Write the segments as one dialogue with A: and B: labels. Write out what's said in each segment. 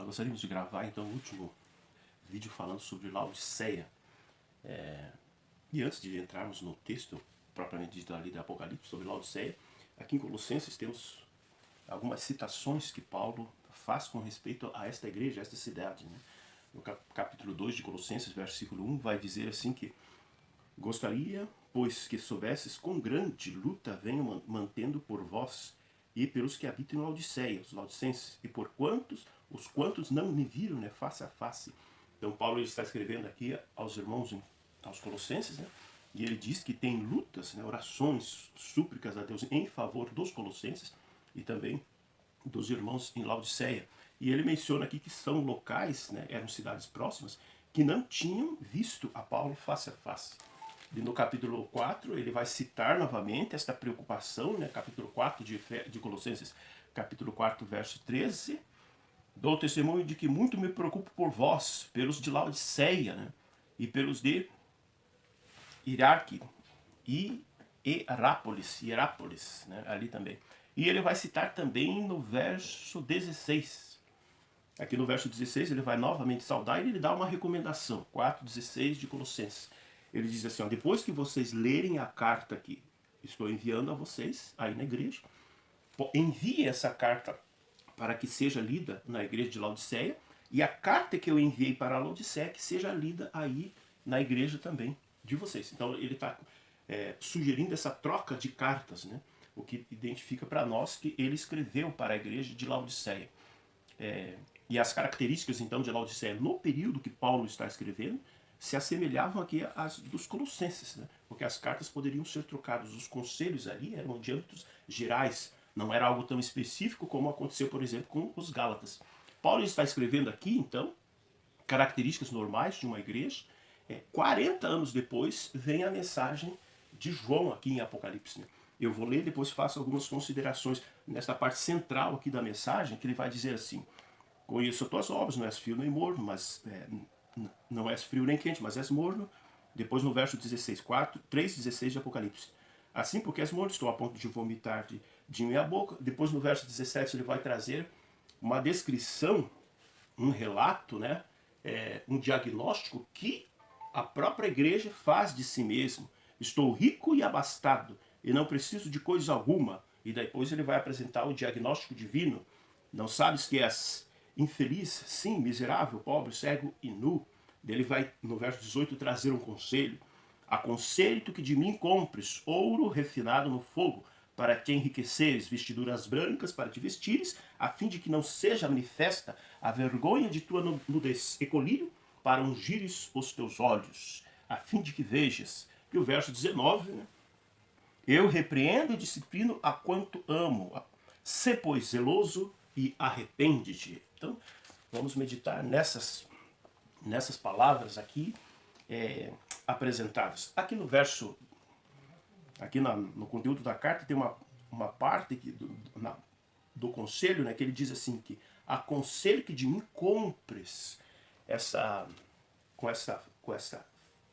A: gostaríamos de gravar então o último vídeo falando sobre Laodiceia. E antes de entrarmos no texto propriamente dito ali do Apocalipse sobre Laodiceia, aqui em Colossenses temos algumas citações que Paulo faz com respeito a esta igreja, a esta cidade. Né? No capítulo 2 de Colossenses, versículo 1, vai dizer assim que gostaria, pois, que soubesses quão grande luta venho mantendo por vós e pelos que habitam em Laodiceia, os laudicenses, e por os quantos não me viram, né, face a face. Então Paulo está escrevendo aqui aos irmãos, aos colossenses, né, e ele diz que tem lutas, né, orações, súplicas a Deus em favor dos colossenses e também dos irmãos em Laodiceia. E ele menciona aqui que são locais, né, eram cidades próximas, que não tinham visto a Paulo face a face. E no capítulo 4, ele vai citar novamente esta preocupação, né? Capítulo 4 de Colossenses, capítulo 4, verso 13. Dou testemunho de que muito me preocupo por vós, pelos de Laodiceia, né? E pelos de Hierarque e Hierápolis, né? Ali também. E ele vai citar também no verso 16. Aqui no verso 16 ele vai novamente saudar e ele dá uma recomendação. 4,16 de Colossenses. Ele diz assim, ó, depois que vocês lerem a carta que estou enviando a vocês, aí na igreja, envie essa carta para que seja lida na igreja de Laodiceia, e a carta que eu enviei para a Laodiceia que seja lida aí na igreja também de vocês. Então ele está sugerindo essa troca de cartas, né? O que identifica para nós que ele escreveu para a igreja de Laodiceia. E as características então de Laodiceia no período que Paulo está escrevendo se assemelhavam aqui às dos colossenses, né? Porque as cartas poderiam ser trocadas, os conselhos ali eram de âmbitos gerais, não era algo tão específico como aconteceu, por exemplo, com os Gálatas. Paulo está escrevendo aqui, então, características normais de uma igreja. 40 anos depois vem a mensagem de João aqui em Apocalipse. Né? Eu vou ler, depois faço algumas considerações nesta parte central aqui da mensagem, que ele vai dizer assim: conheço as tuas obras, não és frio nem morno, mas não és frio nem quente, mas és morno. Depois no verso 16, 3,16 de Apocalipse. Assim porque és morno, estou a ponto de vomitar de minha boca. Depois no verso 17 ele vai trazer uma descrição, um relato, né? Um diagnóstico que a própria igreja faz de si mesmo. Estou rico e abastado, e não preciso de coisa alguma. E depois ele vai apresentar o diagnóstico divino. Não sabes que és infeliz, sim, miserável, pobre, cego e nu. Ele vai, no verso 18, trazer um conselho. Aconselho-te que de mim compres ouro refinado no fogo, para te enriqueceres, vestiduras brancas para te vestires, a fim de que não seja manifesta a vergonha de tua nudez, e colírio para ungires os teus olhos, a fim de que vejas. E o verso 19, né? Eu repreendo e disciplino a quanto amo. Sê, pois, zeloso e arrepende-te. Então, vamos meditar nessas palavras aqui apresentadas. Aqui no verso, aqui no conteúdo da carta, tem uma parte do conselho, né, que ele diz assim, que aconselho que de mim compres com essa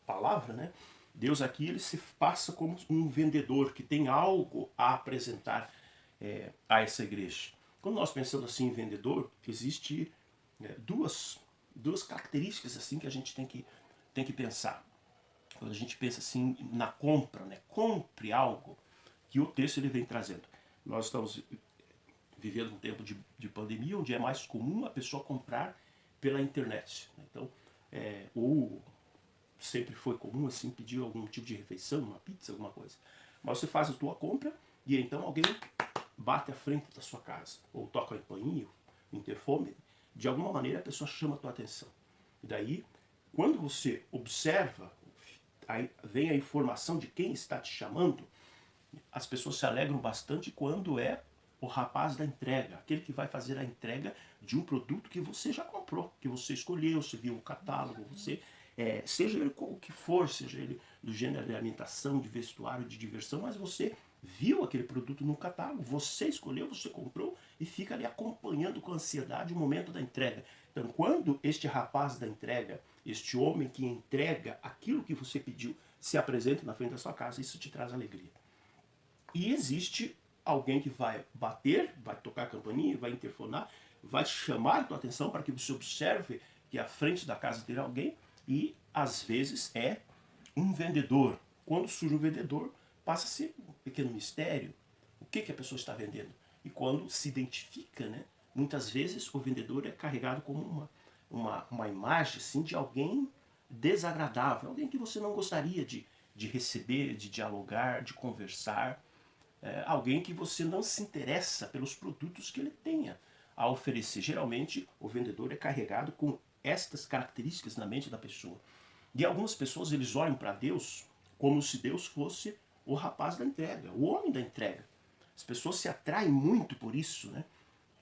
A: palavra, né? Deus aqui ele se passa como um vendedor que tem algo a apresentar a essa igreja. Quando nós pensamos assim em vendedor, existe duas características assim que a gente tem que pensar. Quando a gente pensa assim na compra, né? Compre algo, que o texto ele vem trazendo. Nós estamos vivendo um tempo de pandemia, onde é mais comum a pessoa comprar pela internet. Então, ou sempre foi comum assim pedir algum tipo de refeição, uma pizza, alguma coisa. Mas você faz a tua compra e então alguém bate à frente da sua casa, ou toca a campainha, o interfone, de alguma maneira a pessoa chama a tua atenção. E daí, quando você observa, aí vem a informação de quem está te chamando, as pessoas se alegram bastante quando é o rapaz da entrega, aquele que vai fazer a entrega de um produto que você já comprou, que você escolheu, você viu o catálogo, você seja ele o que for, seja ele do gênero de alimentação, de vestuário, de diversão, mas você viu aquele produto no catálogo, você escolheu, você comprou e fica ali acompanhando com ansiedade o momento da entrega. Então, quando este rapaz da entrega, este homem que entrega aquilo que você pediu, se apresenta na frente da sua casa, isso te traz alegria. E existe alguém que vai bater, vai tocar a campainha, vai interfonar, vai chamar a tua atenção para que você observe que à frente da casa tem alguém e às vezes é um vendedor. Quando surge um vendedor, passa a ser um pequeno mistério. O que a pessoa está vendendo? E quando se identifica, né, muitas vezes o vendedor é carregado como uma imagem assim, de alguém desagradável, alguém que você não gostaria de receber, de dialogar, de conversar, alguém que você não se interessa pelos produtos que ele tenha a oferecer. Geralmente o vendedor é carregado com estas características na mente da pessoa. E algumas pessoas eles olham para Deus como se Deus fosse o rapaz da entrega, o homem da entrega. As pessoas se atraem muito por isso, né?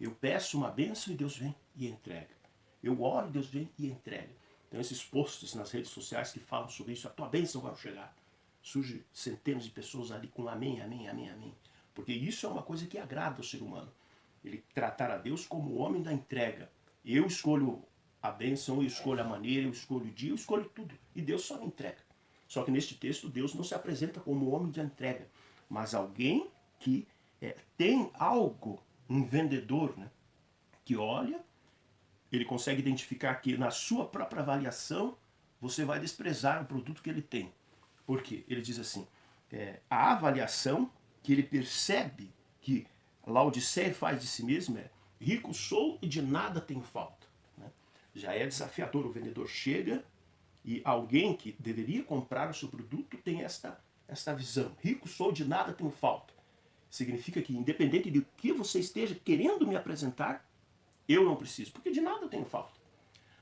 A: Eu peço uma bênção e Deus vem e entrega. Eu oro e Deus vem e entrega. Então esses posts nas redes sociais que falam sobre isso, a tua bênção vai chegar. Surge centenas de pessoas ali com amém, amém, amém, amém. Porque isso é uma coisa que agrada ao ser humano. Ele tratar a Deus como o homem da entrega. Eu escolho a bênção, eu escolho a maneira, eu escolho o dia, eu escolho tudo. E Deus só me entrega. Só que neste texto Deus não se apresenta como o homem de entrega, mas alguém que tem algo, um vendedor, né, que olha, ele consegue identificar que na sua própria avaliação você vai desprezar o produto que ele tem. Por quê? Ele diz assim, a avaliação que ele percebe que Laodiceia faz de si mesmo é: rico sou e de nada tenho falta. Né? Já é desafiador, o vendedor chega e alguém que deveria comprar o seu produto tem esta visão: rico sou, de nada tenho falta. Significa que independente do que você esteja querendo me apresentar, eu não preciso, porque de nada eu tenho falta.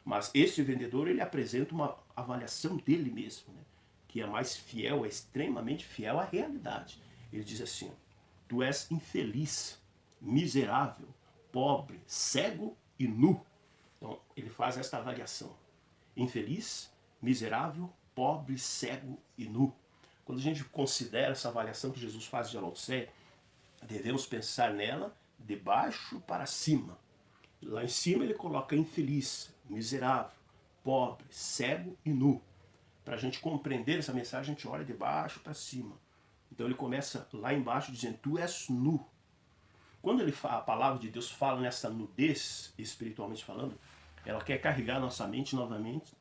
A: Mas este vendedor, ele apresenta uma avaliação dele mesmo, né? Que é mais fiel, é extremamente fiel à realidade. Ele diz assim: tu és infeliz, miserável, pobre, cego e nu. Então, ele faz esta avaliação: infeliz, miserável, pobre, cego e nu. Quando a gente considera essa avaliação que Jesus faz de Laodiceia, devemos pensar nela de baixo para cima. Lá em cima ele coloca infeliz, miserável, pobre, cego e nu. Para a gente compreender essa mensagem, a gente olha de baixo para cima. Então ele começa lá embaixo dizendo: tu és nu. Quando a palavra de Deus fala nessa nudez, espiritualmente falando, ela quer carregar nossa mente novamente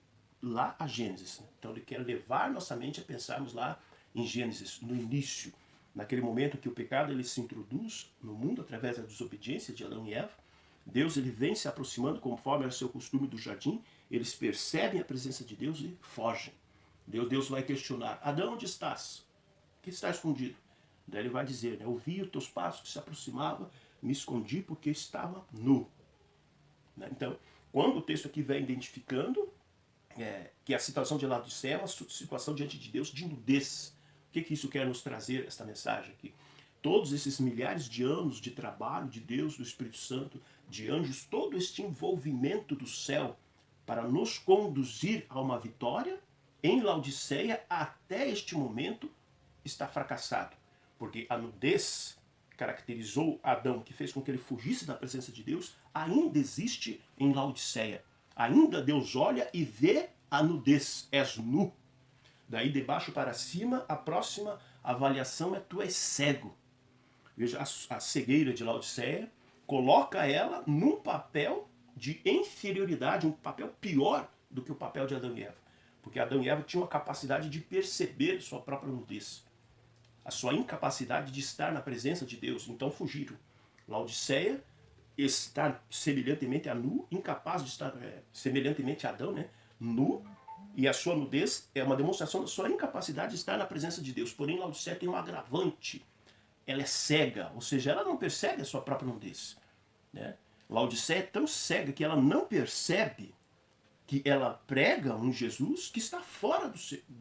A: lá a Gênesis. Então ele quer levar nossa mente a pensarmos lá em Gênesis, no início, naquele momento que o pecado ele se introduz no mundo através da desobediência de Adão e Eva. Deus ele vem se aproximando conforme era o seu costume do jardim. Eles percebem a presença de Deus e fogem. Deus vai questionar: Adão, onde estás? O que está escondido? Daí ele vai dizer, né, ouvi os teus passos que se aproximavam, me escondi porque estava nu. Né? Então, quando o texto aqui vem identificando que a situação de Laodiceia é uma situação diante de Deus de nudez. O que isso quer nos trazer, esta mensagem aqui? Todos esses milhares de anos de trabalho de Deus, do Espírito Santo, de anjos, todo este envolvimento do céu para nos conduzir a uma vitória, em Laodiceia, até este momento, está fracassado. Porque a nudez caracterizou Adão, que fez com que ele fugisse da presença de Deus, ainda existe em Laodiceia. Ainda Deus olha e vê a nudez. És nu. Daí de baixo para cima, a próxima avaliação é: tu és cego. Veja, a cegueira de Laodiceia coloca ela num papel de inferioridade, um papel pior do que o papel de Adão e Eva. Porque Adão e Eva tinham a capacidade de perceber sua própria nudez, a sua incapacidade de estar na presença de Deus, então fugiram. Laodiceia está semelhantemente a nu, incapaz de estar semelhantemente a Adão, né? Nu, e a sua nudez é uma demonstração da sua incapacidade de estar na presença de Deus. Porém, Laodiceia tem um agravante: ela é cega, ou seja, ela não percebe a sua própria nudez. Né? Laodiceia é tão cega que ela não percebe que ela prega um Jesus que está fora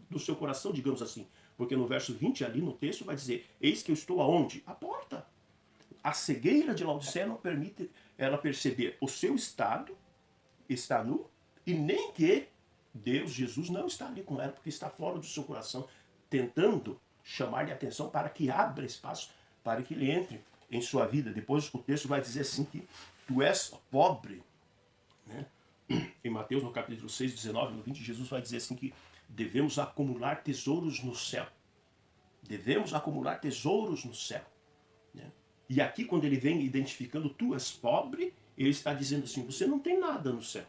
A: do seu coração, digamos assim. Porque no verso 20 ali no texto vai dizer: eis que eu estou aonde? À porta. A cegueira de Laodiceia não permite ela perceber o seu estado, está nu, e nem que Deus, Jesus, não está ali com ela, porque está fora do seu coração, tentando chamar-lhe a atenção para que abra espaço para que ele entre em sua vida. Depois o texto vai dizer assim que tu és pobre. Né? Em Mateus, no capítulo 6, 19, no 20, Jesus vai dizer assim que devemos acumular tesouros no céu. Devemos acumular tesouros no céu. Né? E aqui, quando ele vem identificando: tu és pobre, ele está dizendo assim, você não tem nada no céu.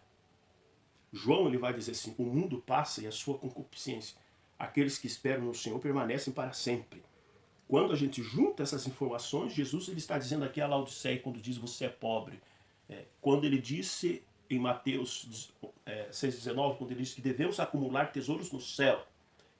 A: João ele vai dizer assim, o mundo passa e a sua concupiscência. Aqueles que esperam no Senhor permanecem para sempre. Quando a gente junta essas informações, Jesus ele está dizendo aqui a Laodiceia, quando diz você é pobre. Quando ele disse em Mateus 6,19, quando ele disse que devemos acumular tesouros no céu,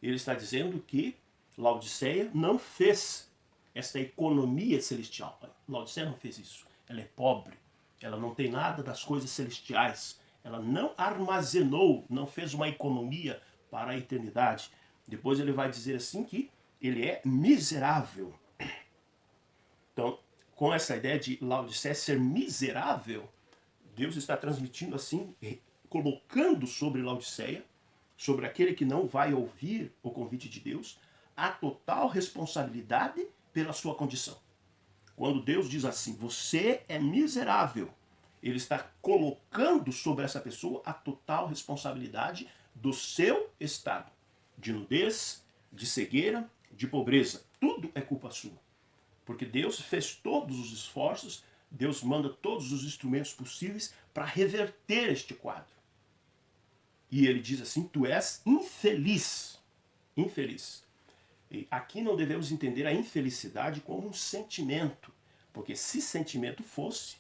A: ele está dizendo que Laodiceia não fez essa economia celestial. Laodiceia não fez isso. Ela é pobre. Ela não tem nada das coisas celestiais. Ela não armazenou, não fez uma economia para a eternidade. Depois ele vai dizer assim que ele é miserável. Então, com essa ideia de Laodiceia ser miserável, Deus está transmitindo assim, colocando sobre Laodiceia, sobre aquele que não vai ouvir o convite de Deus, a total responsabilidade pela sua condição. Quando Deus diz assim, você é miserável, ele está colocando sobre essa pessoa a total responsabilidade do seu estado de nudez, de cegueira, de pobreza. Tudo é culpa sua. Porque Deus fez todos os esforços, Deus manda todos os instrumentos possíveis para reverter este quadro. E ele diz assim, tu és infeliz. Infeliz. E aqui não devemos entender a infelicidade como um sentimento. Porque se sentimento fosse,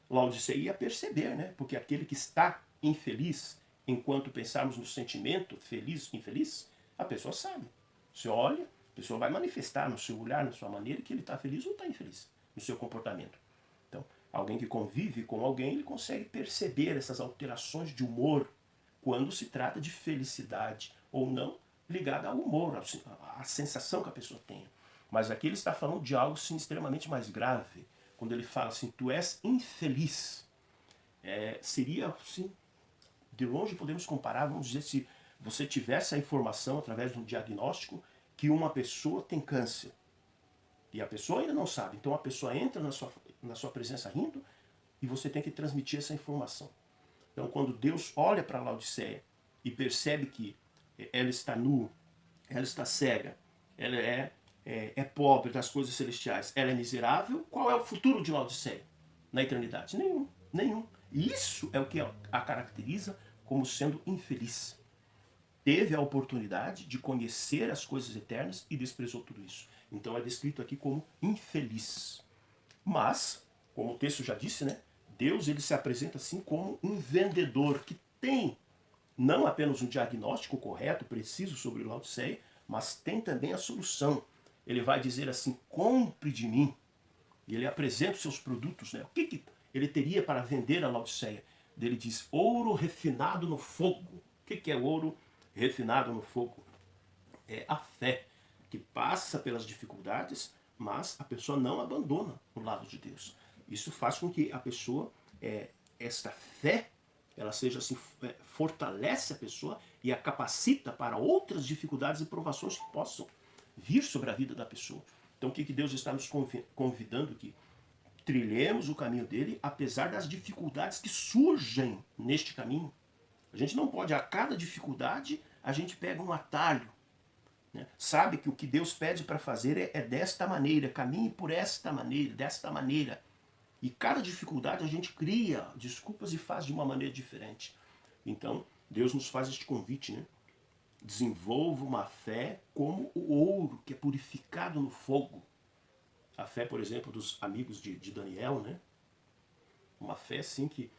A: Laodiceia ia perceber, né? Porque aquele que está infeliz, enquanto pensarmos no sentimento feliz, infeliz, a pessoa sabe. Você olha, a pessoa vai manifestar no seu olhar, na sua maneira, que ele está feliz ou está infeliz, no seu comportamento. Então, alguém que convive com alguém, ele consegue perceber essas alterações de humor quando se trata de felicidade ou não, ligada ao humor, à sensação que a pessoa tem. Mas aqui ele está falando de algo sim, extremamente mais grave. Quando ele fala assim, tu és infeliz. Seria, assim, de longe podemos comparar, vamos dizer, se você tivesse a informação através de um diagnóstico que uma pessoa tem câncer. E a pessoa ainda não sabe. Então a pessoa entra na sua presença rindo e você tem que transmitir essa informação. Então quando Deus olha para Laodiceia e percebe que ela está nua, ela está cega, ela é pobre das coisas celestiais, ela é miserável, qual é o futuro de Laodiceia na eternidade? Nenhum, nenhum. E isso é o que a caracteriza como sendo infeliz. Teve a oportunidade de conhecer as coisas eternas e desprezou tudo isso. Então é descrito aqui como infeliz. Mas, como o texto já disse, né, Deus ele se apresenta assim como um vendedor que tem não apenas um diagnóstico correto, preciso sobre Laodiceia, mas tem também a solução. Ele vai dizer assim, compre de mim. E ele apresenta os seus produtos. Né? O que ele teria para vender a Laodiceia? Ele diz, ouro refinado no fogo. O que é ouro refinado no fogo? É a fé, que passa pelas dificuldades, mas a pessoa não abandona o lado de Deus. Isso faz com que a pessoa, esta fé, ela seja assim, fortalece a pessoa e a capacita para outras dificuldades e provações que possam vir sobre a vida da pessoa. Então o que Deus está nos convidando aqui? Trilhemos o caminho dele, apesar das dificuldades que surgem neste caminho. A gente não pode, a cada dificuldade, a gente pega um atalho. Né? Sabe que o que Deus pede para fazer é desta maneira, caminhe por esta maneira, desta maneira. E cada dificuldade a gente cria desculpas e faz de uma maneira diferente. Então, Deus nos faz este convite, né? Desenvolva uma fé como o ouro que é purificado no fogo. A fé, por exemplo, dos amigos de Daniel, né? Uma fé assim que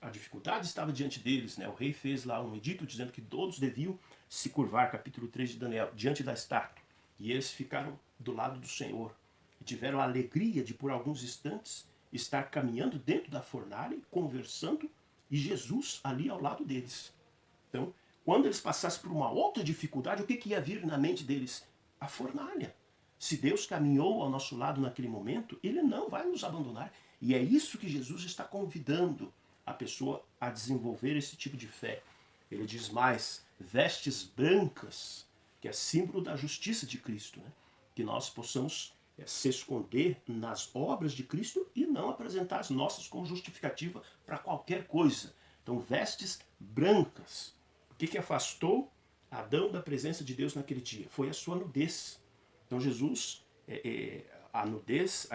A: a dificuldade estava diante deles, né? O rei fez lá um edito dizendo que todos deviam se curvar, capítulo 3 de Daniel, diante da estátua. E eles ficaram do lado do Senhor. E tiveram a alegria de, por alguns instantes, estar caminhando dentro da fornalha, conversando, e Jesus ali ao lado deles. Então, quando eles passassem por uma outra dificuldade, o que ia vir na mente deles? A fornalha. Se Deus caminhou ao nosso lado naquele momento, Ele não vai nos abandonar. E é isso que Jesus está convidando a pessoa a desenvolver esse tipo de fé. Ele diz mais, vestes brancas, que é símbolo da justiça de Cristo, né? Que nós possamos se esconder nas obras de Cristo e não apresentar as nossas como justificativa para qualquer coisa. Então, vestes brancas. O que afastou Adão da presença de Deus naquele dia? Foi a sua nudez. Então, Jesus, a nudez,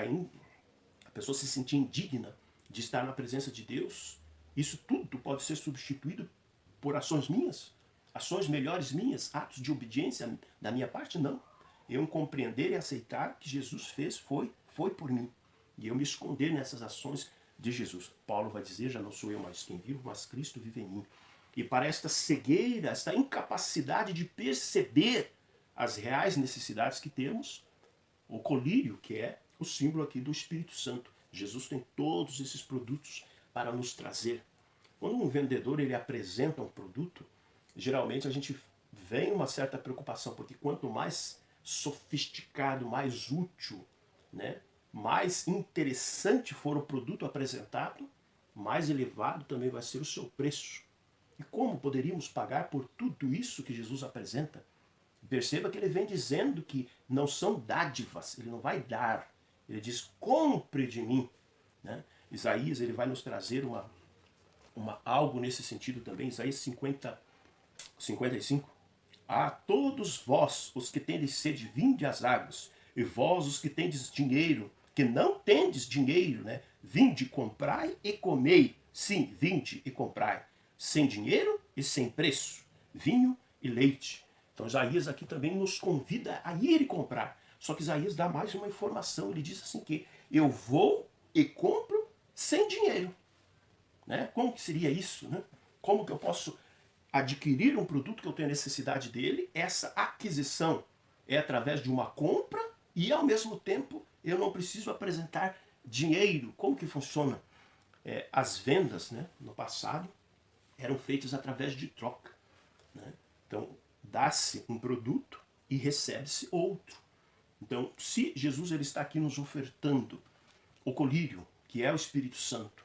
A: a pessoa se sentia indigna de estar na presença de Deus, isso tudo pode ser substituído por ações minhas, ações melhores minhas, atos de obediência da minha parte? Não. Eu compreender e aceitar que Jesus fez foi por mim. E eu me esconder nessas ações de Jesus. Paulo vai dizer, já não sou eu mais quem vivo, mas Cristo vive em mim. E para esta cegueira, esta incapacidade de perceber as reais necessidades que temos, o colírio, que é o símbolo aqui do Espírito Santo. Jesus tem todos esses produtos para nos trazer. Quando um vendedor ele apresenta um produto, geralmente a gente vem uma certa preocupação, porque quanto mais sofisticado, mais útil, né, mais interessante for o produto apresentado, mais elevado também vai ser o seu preço. E como poderíamos pagar por tudo isso que Jesus apresenta? Perceba que ele vem dizendo que não são dádivas, ele não vai dar. Ele diz, compre de mim. Né? Isaías ele vai nos trazer algo nesse sentido também. Isaías 55. A todos vós, os que tendes sede, vinde às águas. E vós, os que tendes dinheiro, que não tendes dinheiro, né? Vinde, comprai e comei. Sim, vinde e comprai. Sem dinheiro e sem preço. Vinho e leite. Então Isaías aqui também nos convida a ir e comprar. Só que Isaías dá mais uma informação. Ele diz assim que eu vou e compro sem dinheiro. Né? Como que seria isso? Né? Como que eu posso adquirir um produto que eu tenho necessidade dele? Essa aquisição é através de uma compra e ao mesmo tempo eu não preciso apresentar dinheiro. Como que funciona? As vendas, né, no passado eram feitas através de troca. Né? Então, dá-se um produto e recebe-se outro. Então, se Jesus ele está aqui nos ofertando o colírio, que é o Espírito Santo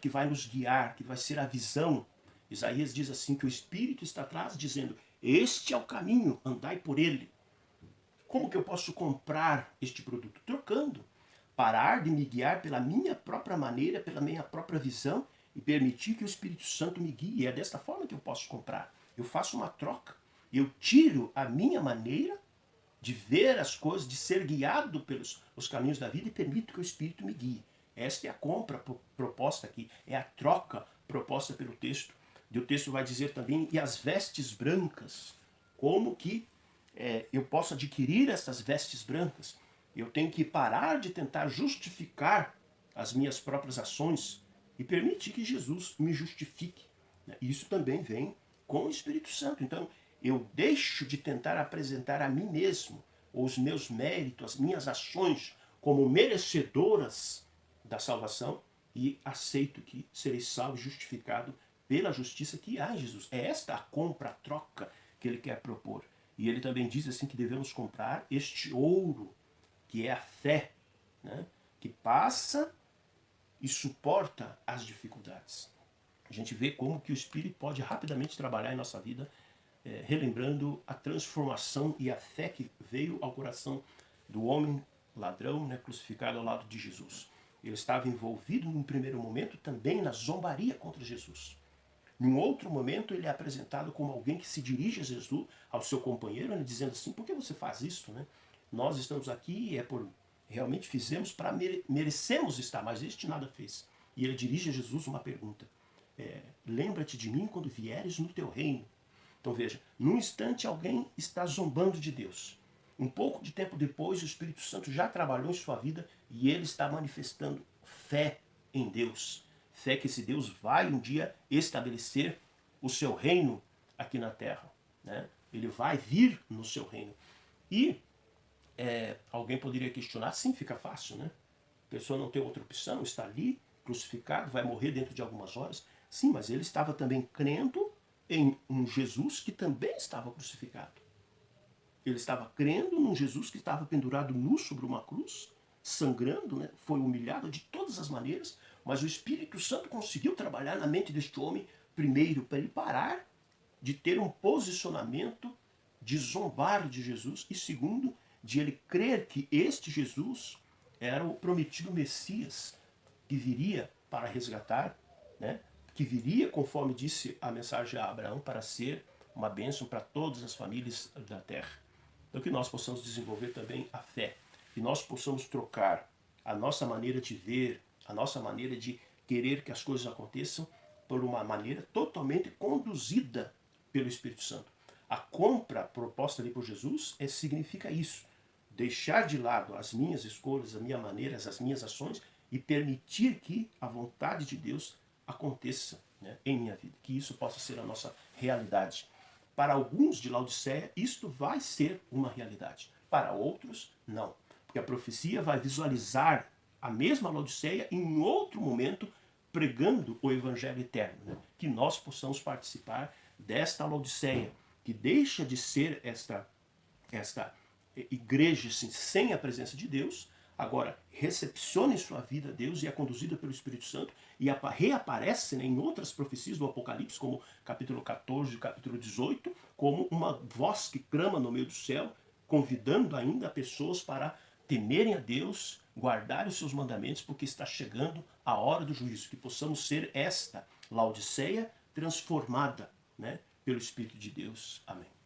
A: que vai nos guiar, que vai ser a visão. Isaías diz assim que o Espírito está atrás dizendo, este é o caminho, andai por ele. Como que eu posso comprar este produto? Trocando. Parar de me guiar pela minha própria maneira, pela minha própria visão e permitir que o Espírito Santo me guie. É desta forma que eu posso comprar. Eu faço uma troca. Eu tiro a minha maneira de ver as coisas, de ser guiado pelos os caminhos da vida e permito que o Espírito me guie. Esta é a compra proposta aqui. É a troca proposta pelo texto. E o texto vai dizer também, e as vestes brancas. Como que eu posso adquirir essas vestes brancas? Eu tenho que parar de tentar justificar as minhas próprias ações e permitir que Jesus me justifique. Isso também vem com o Espírito Santo. Então, eu deixo de tentar apresentar a mim mesmo os meus méritos, as minhas ações como merecedoras da salvação e aceito que serei salvo e justificado pela justiça que há em Jesus. É esta a compra, a troca que ele quer propor. E ele também diz assim que devemos comprar este ouro, que é a fé, né? Que passa e suporta as dificuldades. A gente vê como que o Espírito pode rapidamente trabalhar em nossa vida, relembrando a transformação e a fé que veio ao coração do homem ladrão, né, crucificado ao lado de Jesus. Ele estava envolvido num primeiro momento também na zombaria contra Jesus. Num outro momento ele é apresentado como alguém que se dirige a Jesus, ao seu companheiro, né, dizendo assim, por que você faz isso? Né? Nós estamos aqui, realmente fizemos para merecemos estar, mas este nada fez. E ele dirige a Jesus uma pergunta. Lembra-te de mim quando vieres no teu reino. Então veja, num instante alguém está zombando de Deus. Um pouco de tempo depois o Espírito Santo já trabalhou em sua vida e ele está manifestando fé em Deus. Fé que esse Deus vai um dia estabelecer o seu reino aqui na terra. Né? Ele vai vir no seu reino. E alguém poderia questionar, sim, fica fácil, né? A pessoa não tem outra opção, está ali, crucificado, vai morrer dentro de algumas horas. Sim, mas ele estava também crendo em um Jesus que também estava crucificado. Ele estava crendo num Jesus que estava pendurado nu sobre uma cruz, sangrando, né? Foi humilhado de todas as maneiras, mas o Espírito Santo conseguiu trabalhar na mente deste homem, primeiro, para ele parar de ter um posicionamento de zombar de Jesus, e segundo, de ele crer que este Jesus era o prometido Messias que viria para resgatar, né? Que viria, conforme disse a mensagem a Abraão, para ser uma bênção para todas as famílias da terra. Então que nós possamos desenvolver também a fé, que nós possamos trocar a nossa maneira de ver, a nossa maneira de querer que as coisas aconteçam por uma maneira totalmente conduzida pelo Espírito Santo. A compra proposta ali por Jesus significa isso. Deixar de lado as minhas escolhas, as minhas maneiras, as minhas ações e permitir que a vontade de Deus aconteça, né, em minha vida. Que isso possa ser a nossa realidade. Para alguns de Laodiceia, isto vai ser uma realidade. Para outros, não. Porque a profecia vai visualizar a mesma Laodiceia em outro momento pregando o evangelho eterno. Né? Que nós possamos participar desta Laodiceia, que deixa de ser esta igreja assim, sem a presença de Deus, agora recepciona em sua vida a Deus e é conduzida pelo Espírito Santo e reaparece, né, em outras profecias do Apocalipse, como capítulo 14 e capítulo 18, como uma voz que clama no meio do céu, convidando ainda pessoas para temerem a Deus, guardar os seus mandamentos, porque está chegando a hora do juízo. Que possamos ser esta Laodiceia transformada, né, pelo Espírito de Deus. Amém.